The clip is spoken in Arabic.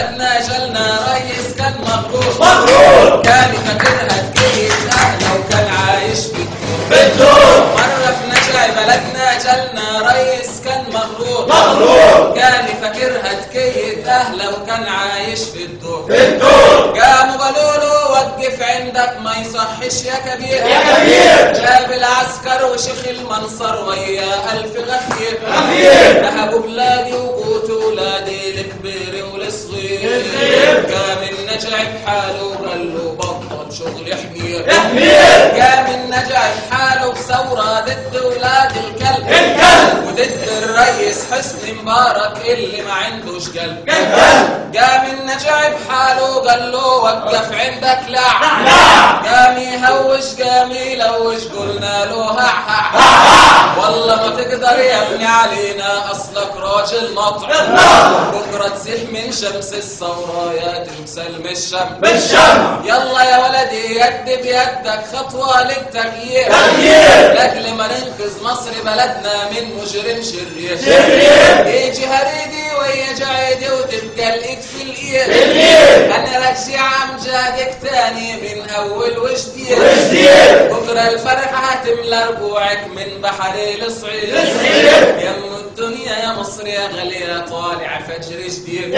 بلدنا جالنا ريس كان مغرور كان فاكرها تجيب اهله وكان عايش بالدور مرة في نجع بلدنا جالنا ريس كان مغرور كان فاكرها تكيد اهله وكان عايش في الدور قاموا قالوا له وقف عندك ما يصحش يا كبير جاب العسكر وشيخ المنصر ويا ألف غفير ذهبوا بلادي وقوتوا ولادي الكبير والصغير قام النجع بحاله وقال له بطل شغل حمير قام النجع بحاله بثوره ضد ولاد الكلب وضد الريس حسني مبارك اللي ما عندوش قلب قام النجع بحاله وقال له وقف عندك لا قام يهوش قام يلوش قلنا له ها والله ما تقدر يا ابني علينا اصلك راجل مطعم بكره تسيح من شمس الثوره يا تمثال من الشم يلا يا ولدي يد بيدك خطوه للتغيير لاجل ما ننقذ مصر بلدنا من مجرم شرير يجي هريدي ويا جعيدي وتبقى الايد في الايد هنرجع امجادك تاني من اول وجديد بكره الفرحه هتملى ربوعك من بحر الصعيد يم الدنيا يا مصر يا غاليه طالع فجر جديد